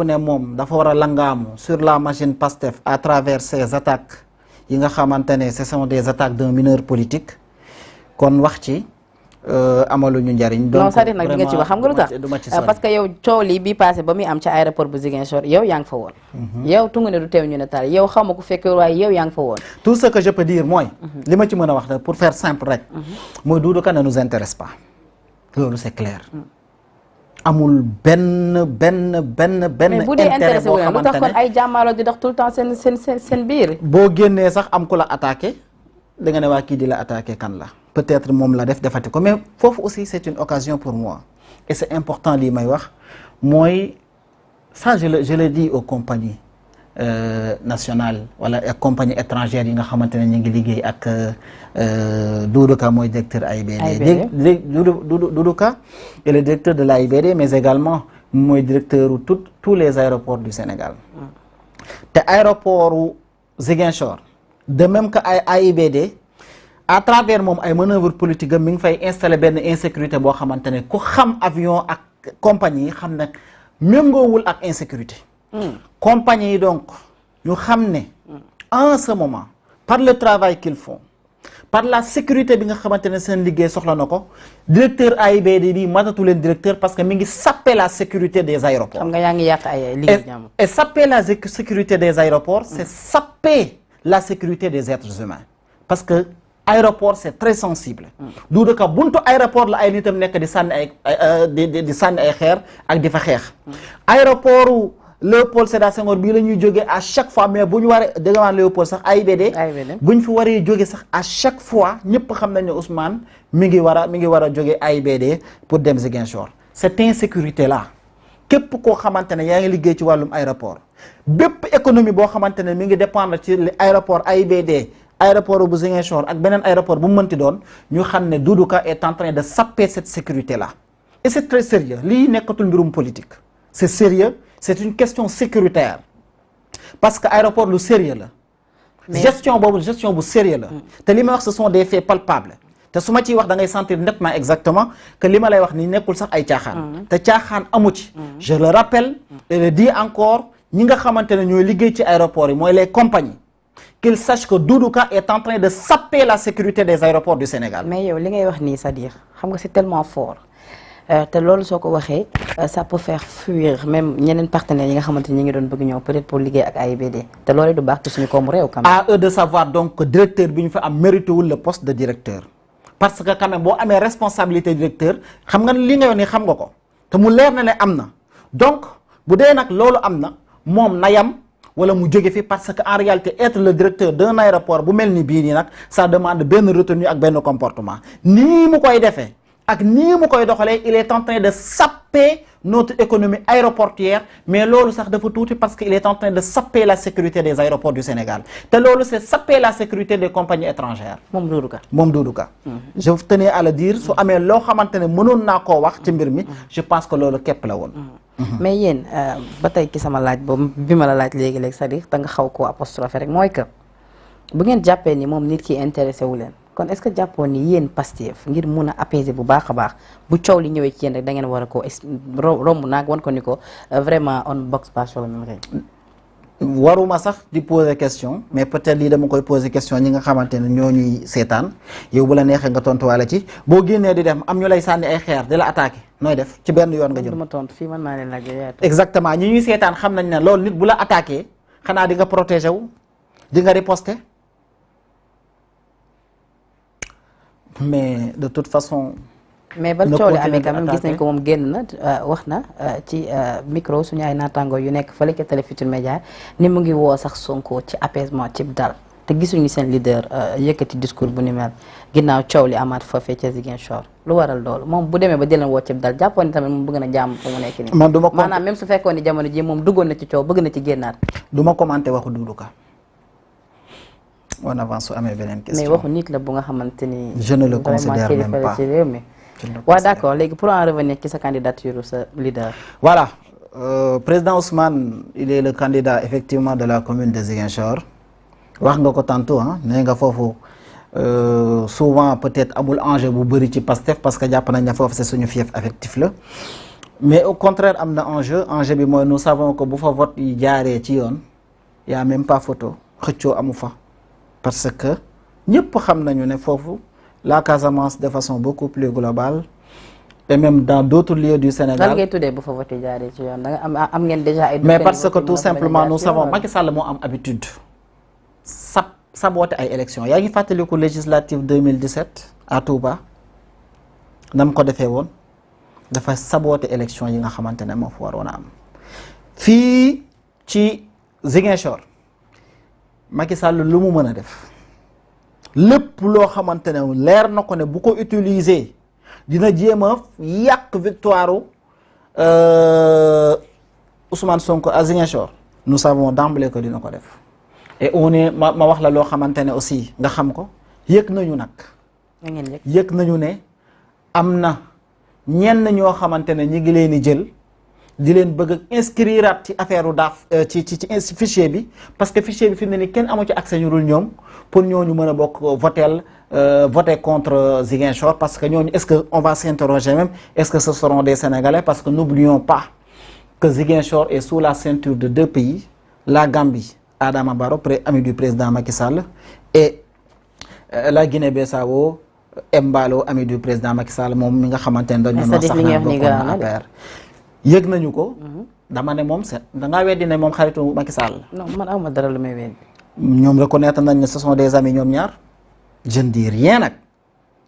ne moom dafa war a langaamu sur la machine Pastef à travers ces attaques yi nga xamante ne ce sont des attaques d'un mineur politique kon wax ci amaluñu njariñ. donc non c'est-à-dire nag di nga ci wax xam nga lu tax parce que yow coow lii bi passé ba muy am ci aéroport bu Ziguinchor yow yaa ngi fa woon. yow tungu ne du teew ñu ne taal yow xaw ma ku fekkee waaye yow yaa ngi fa woon. tout ce que je peux dire mooy. li ma ci mën a wax pour faire simple rek. mooy Doudou Ka ne nous intéresse pas loolu c'est clair. amul benn mais bu dee intéressé wu leen lu tax kon ay jàmmaarloo di dox tout le temps seen biir. boo génnee sax am ku la attaqué da nga ne waa kii di la attaqué kan la. peut-être moom la def defati ko mais foofu aussi c'est une occasion pour moi et c'est important lii may wax mooy ça je le dis aux compagnies nationales wala ak compagnies étrangères yi nga xamante ne ñu ngi liggéey ak Doudou Ka mooy directeur AIBD. Doudou Ka est le directeur de l'AIBD mais également mooy directeur tous les aéroports du Sénégal te aéroport Ziguinchor de même que ay AIBD à travers moom ay manœuvre politique am mi ngi fay installer benn insécurité boo xamante ne ku xam avion ak compagnie yi xam ne méngoowul ak insécurité. compagnie yi donc ñu xam ne en ce moment par le travail qu'ils font par la sécurité bi nga xamante ne seen liggéey soxla na ko directeur AIBD bi matatu leen directeur parce que mi ngi sapper la sécurité des aéroports. xam nga yaa ngi yàq ay liggéey jàmm. et sapper la sécurité des aéroports c'est sapper la sécurité des êtres humains parce que aéroport c'est très sensible. Doudou Ka buntu aéroport la ay nitam nekk di sànni ay di sànni ay xeer ak di fa xeex. aéroport Léopold Sédar Senghor bii la ñuy jógee à chaque fois mais bu ñu waree dégg Léopold sax AIBD. bu ñu fi waree jógee sax à chaque fois ñëpp xam nañ ne Ousmane mi ngi war a jógee AIBD pour dem Ziguinchor. cette insécurité là képp koo xamante ne yaa ngi liggéey ci wàllum aéroport bépp économie boo xamante ne mi ngi dépendre ci aéroport AIBD. aéroport bu Ziguinchor ak beneen aéroport bu mu mënti doon ñu xam ne Doudou Ka est en train de sapper cette sécurité là et c'est très sérieux lii nekkatul mbirum politique c'est sérieux c'est une question sécuritaire parce que aéroport lu sérieux la gestion bu sérieux la te li may wax ce sont des faits palpables te su ma ciy wax da ngay sentir nettement exactement que li ma lay wax ni nekkul sax ay caaxaan te caaxaan amu ci je le rappelle et le dis encore ñi nga xamante ne ñooy liggéey ci aéroport yi mooy les compagnies qu'il sache que Doudou Ka est en train de sapper la sécurité des aéroports du Sénégal. mais yow li ngay wax nii c'est-à-dire xam nga c'est tellement fort te loolu soo ko waxee ça peut faire fuir même ñeneen partenaires yi nga xamante ni ñi ngi doon bëgg ñëw peut-être pour liggéey ak AIBD te loolu du baax ci suñu koomu réew. quand même à eux de savoir donc que directeur bi ñu fa am mérité wul le poste de directeur parce que quand même boo amee responsabilité directeur xam nga li nga wax ni xam nga ko te mu leer na ne am na donc bu dee nag loolu am na moom na yam wala mu jóge fi parce que en réalité être le directeur d'un aéroport bu mel ni bii nii nag ça demande benn retenue ak benn comportement nii mu koy defee ak nii mu koy doxalee il est en train de sapper notre économie aéroportuaire mais loolu sax dafa tuuti parce que il est en train de sapper la sécurité des aéroports du Sénégal te loolu c'est sapper la sécurité des compagnies étrangères. moom Doudou Ka. je tenais à le dire su amee loo xamante ne mënoon naa koo wax ci mbir mi je pense que loolu képp la woon. mais yéen ba tey ki sama laaj boobu bi ma la laaj léegi-léegi c'est-à-dire te nga xaw koo apostrophe rek mooy que bu ngeen jàppee ni moom nit ki intéressé wu leen kon est-ce que jàppoo ni yéen Pastef ngir mun a apaiser bu baax a baax bu coow li ñëwee ci yéen rek da ngeen war a koo romb naag wan ko ni ko vraiment on boxe pas sur le même règne. waruma sax di poser question mais peut-être lii dama koy poser question ñi nga xamante ne ñoo ñuy seetaan yow bu la neexee nga tontuwaale ci boo génnee di dem am ñu lay sànni ay xeer di la attaquer nooy def ci benn yoon nga jëm. ma tontu fii man maa leen laaj exactement ñi ñuy seetaan xam nañ ne loolu nit bu la attaquer xanaa di nga protéger wu di nga riposter mais de toute façon. mais ba coow li amee quand même gis nañ ko moom génn na wax na ci micro suñu ay naataango yu nekk fële ca Télé Futurs Médias ni mu ngi woo sax Sonko ci apaisement ci dal te gisuñu seen leader yëkkati discours bu ni mel ginnaaw coow li amaat foofee ca Ziguinchor lu waral loolu moom bu demee ba di leen woo ci dal jàppoon ni tamit moom bëgg na jàmm fu mu nekk nii. man du ma maanaam même su fekkoon ni jamono ji moom duggoon na ci coow bëgg na ci génnaat. du ma commenter waxu Doudou Ka. on avance su amee beneen question. mais waxu nit la bu nga xamante ni. je ne le considère même pas ci réew mi. waaw d'accord léegi pour en revenir ci sa candidature sa leader. voilà président Ousmane il est le candidat effectivement de la commune de Ziguinchor wax nga ko tantôt ah nee nga foofu souvent peut-être amul enjeu bu bëri ci Pastef parce que jàpp nañ ne foofu c'est suñu fief affectif la mais au contraire am na enjeu bi mooy nous savons que bu fa vote yi jaaree ci yoon y a même pas photo xëccoo amu fa parce que ñëpp xam nañu ne foofu la Casamance de façon beaucoup plus globale et même dans d'autres lieux du Sénégal. lan ngay tuddee bu fa vote yi jaaree ci yoon da nga am ngeen déjà ay. mais parce que tout simplement nous savons Macky Sall moo am habitude saboter ay élections yaa ngi fàttaliku législative 2017 à Touba nam ko defee woon dafa saboter élection yi nga xamante ne moo fa waroon a am fii ci Ziguinchor Macky Sall lu mu mën a def lépp loo xamante ne leer na ko ne bu ko utiliser dina jéem a yàq victoire Ousmane Sonko à Ziguinchor nous savons d'emblée que dina ko def et on est ma wax la loo xamante ne aussi nga xam ko yëg nañu nag yëg nañu ne am na ñenn ñoo xamante ne ñi ngi leen di jël di leen bëgg a inscriraat ci affaire u daaf ci fichier bi parce que fichier bi fi mu ne ni kenn amu ci accès ñu dul ñoom pour ñooñu mën a bokk voter contre Ziguinchor parce que ñooñu est-ce que on va s'interroger même est-ce que ce seront des Sénégalais parce que n'oublions pas que Ziguinchor est sous la ceinture de deux pays la Gambie Adama Barrow ami du président Macky Sall et la Guinée-Bissau Embalo ami du président Macky Sall moom mi nga xamante ne dañu sax na bokk na affaire yëg nañu ko dama ne moom c'est dangaa weddi ne moom xaritu Macky Sall. non man awma dara lu may weddi. ñoom reconnaître nañ ne ce sont des amis ñoom ñaar je ne dis rien nag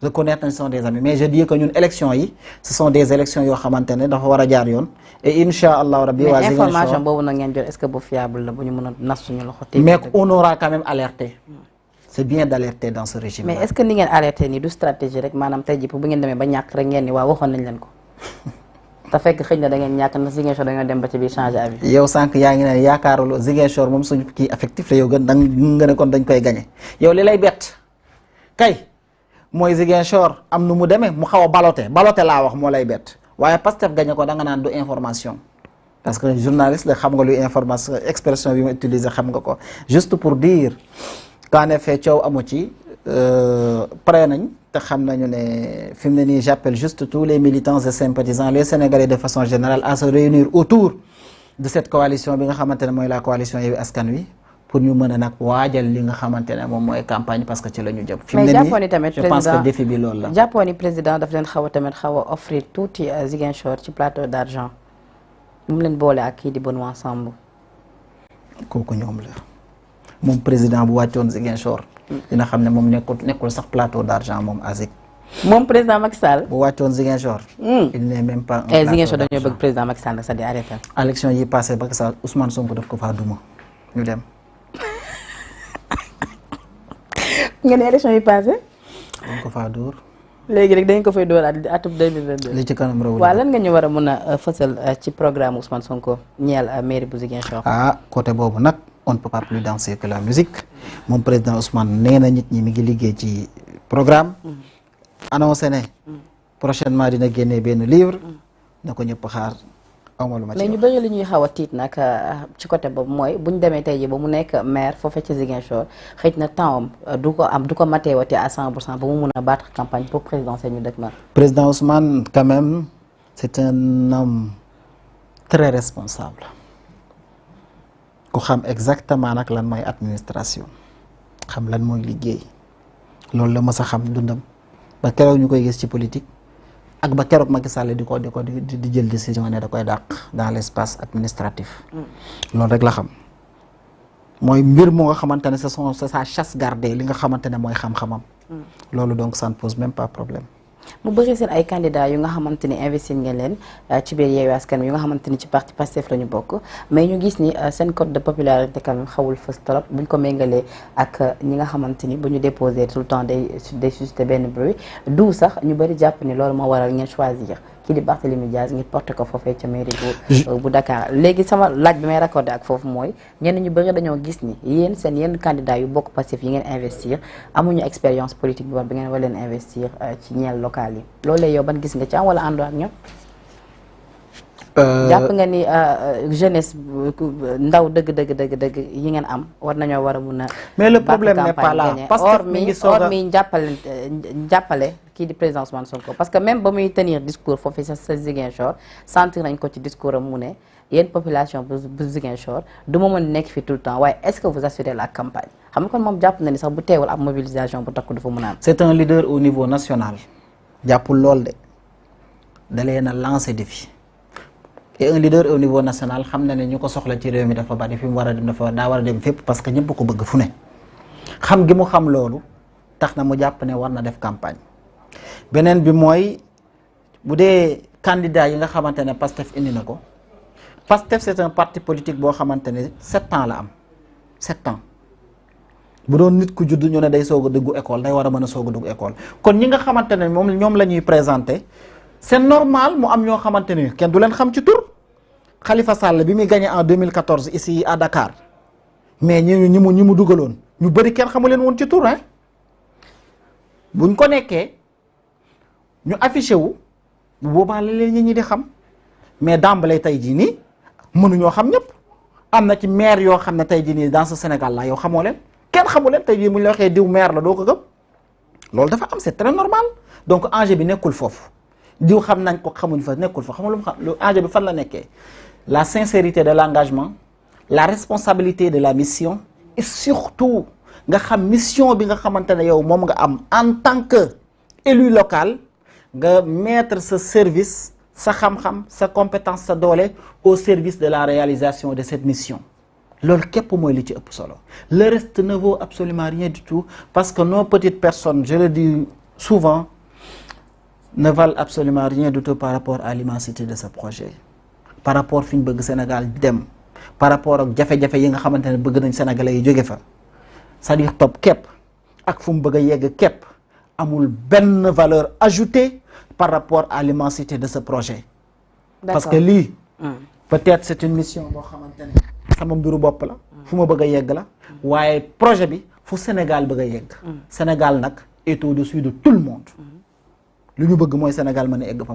reconnaître nañ ce sont des amis mais je dis que ñun élections yi ce sont des élections yoo xamante ne dafa war a jaar yoon et incha allah rabbi waa Ziguinchor mais information boobu nag ngeen jot est-ce que bu fiable la bu ñu mën a nas suñu loxo. mais on aura quand même alerté. c'est bien d'alerter dans ce régime. mais est-ce que ni ngeen alerté nii du stratégie rek maanaam tey jii bu ngeen demee ba ñàkk rek ngeen ni waaw waxoon nañ leen ko. te fekk xëy na da ngeen ñàkk na Ziguinchor dañoo dem ba ci biir changer avis. yow sànq yaa ngi ne yaakaaruloo Ziguinchor moom suñu kii affectif la yow nga ne kon dañ koy gagné yow li lay bett kay mooy Ziguinchor am nu mu demee mu xaw a balote laa wax moo lay bett waaye Pastef gagné ko da nga naan du information parce que journaliste la xam nga luy information expression bi ma utiliser xam nga ko juste pour dire qu'en effet coow amu ci pare nañ. te xam nañu ne fi mu ne nii j'appelle juste tous les militants et sympathisants les Sénégalais de façon générale à se réunir autour de cette coalition bi nga xamante ne mooy la coalition Yewwi Askan Wi pour ñu mën a nag waajal li nga xamante ne moom mooy campagne parce que ci la ñu jëm. fi mu ne nii je pense que défi bi loolu la. jàppoon ni président daf leen xaw a offrir tuuti Ziguinchor ci plateau d'argent mu leen boole ak kii di Benoît Sambou. kooku ñoom la moom président bu wàccoon Ziguinchor. dina xam ne moom nekkul sax plateau d'argent moom Azik. moom président Macky Sall. bu wàccoon Ziguinchor. il n'est même pas un plateau d'argent. Ziguinchor dañoo bëgg président Macky Sall nag sax di arrêté. élection yi passé Macky Sall Ousmane Sonko daf ko faa duma ñu dem. ngeen élection yi passé. dañ ko faa dóor. léegi rek dañ ko fay dóoraat atum 2022. li ci kanam réew waaw lan nga ñu war a mën a fësal ci programme Ousmane Sonko ñeel mairie bu Ziguinchor. côté boobu nag. on ne peut pas plus danser que la musique moom président Ousmane nee na nit ñi mi ngi liggéey ci programme annoncé ne prochainement dina génnee benn livre na ko ñëpp xaar awma lu ma ci mais ñu bëri li ñuy xaw a tiit nag ci côté boobu mooy bu ñu demee tey jii ba mu nekk maire foofee ci Ziguinchor xëy na temps am du ko mateewate à 100% ba mu mun a battre campagne pour présidentielle ñu dëkk ma président Ousmane quand même c'est un homme très responsable ku xam exactement nag lan mooy administration xam lan mooy liggéey loolu la mës a xam dundam ba keroog ñu koy gis ci politique ak ba keroog Macky Sall di jël décision ne da koy dàq dans l'espace administratif loolu rek la xam mooy mbir mu nga xamante ne c'est sa chasse gardée li nga xamante ne mooy xam-xamam loolu donc ça ne pose même pas problème. mu bëri seen ay candidats yu nga xamante ni investir ngeen leen ci biir Yewwi Askan Wi yu nga xamante ni ci parti Pastef la ñu bokk mais ñu gis ni seen cote de popularité quand même xawul fës trop bu ñu ko méngalee ak ñi nga xamante ni bu ñu déposé tout le temps day suscité benn bruit du sax ñu bëri jàpp ni loolu moo waral ngeen choisir kii di Barthélémy Dias ngir porté ko foofee ca mairie bu Dakar léegi sama laaj bi may raccordé ak foofu mooy ñenn ñu bëri dañoo gis ni yéen seen yenn candidats yu bokk Pastef yi ngeen investir amuñu expérience politique bi war bi ngeen war leen investir ci ñeel local yi loolu yow ban gis nga ci am wala àndoo ak ñoom. jàpp nga ni jeunesse ndaw dëgg yi ngeen am war nañoo war a mun a. mais le problème n'est pas là parce que mi jàppale kii di président Ousmane Sonko parce que même ba muy tenir discours foofu sa Ziguinchor sentir nañ ko ci discours am mu ne yéen population bu Ziguinchor du ma mën nekk fi tout le temps waaye est-ce que vous assurez la campagne xam nga kon moom jàpp na ni sax bu teewul ab mobilisation bu takku dafa mën a am. c'est un leader au niveau national jàppul lool de da leen a lancer défi. et un leader au niveau national xam na ne ñu ko soxla ci réew mi dafa bari fi mu war a dem daa war a dem fépp parce que ñëpp ko bëgg fu ne xam gi mu xam loolu tax na mu jàpp ne war na def campagne beneen bi mooy bu dee candidat yi nga xamante ne Pastef indi na ko Pastef c'est un parti politique boo xamante ne 7 ans la am 7 ans bu doon nit ku judd ñu ne day soog a dugg école day war a mën a soog a dugg école kon ñi nga xamante ne moom ñoom la ñuy présenter c'est normal mu am ñoo xamante ne kenn du leen xam ci tur Khalifa Sall bi muy gagné en 2014 ici à Dakar mais ñi mu dugaloon ñu bëri kenn xamu leen woon ci tur hein buñ ko nekkee ñu affiché wu bu boobaa la leen ñi di xam mais d'emblée tey jii nii mënuñoo xam ñëpp am na ci maire yoo xam ne tey jii nii dans ce Sénégal là yow xamoo leen kenn xamu leen tey jii bu ñu la waxee diw maire la doo ko gëm loolu dafa am c'est très normal donc enjeu bi nekkul foofu. diw xam nañ ko xamuñ fa nekkul fa xamul lu enjeu bi fan la nekkee la sincérité de l'engagement la responsabilité de la mission et surtout nga xam mission bi nga xamante ne yow moom nga am en tant que élu local nga mettre sa service sa xam-xam sa compétence sa doole au service de la réalisation de cette mission loolu képp mooy li ci ëpp solo le reste ne vaut absolument rien du tout parce que nos petites personnes je le dis souvent ne valent absolument rien du tout par rapport à l'immensité de ce projet par rapport fi ñu bëgg Sénégal dem par rapport ak jafe-jafe yi nga xamante ne bëgg nañ Sénégalais yi jóge fa c'est-à-dire topp képp ak fu mu bëgg a yegg képp amul benn valeur ajoutée par rapport à l'immensité de ce projet. Parce que lii peut-être c'est une mission boo xamante ne sama mbiru bopp la fu ma bëgg a yegg la waaye projet bi fu Sénégal bëgg a yegg Sénégal nag est au-dessus de tout le monde lu ñu bëgg mooy Sénégal mën a egg fa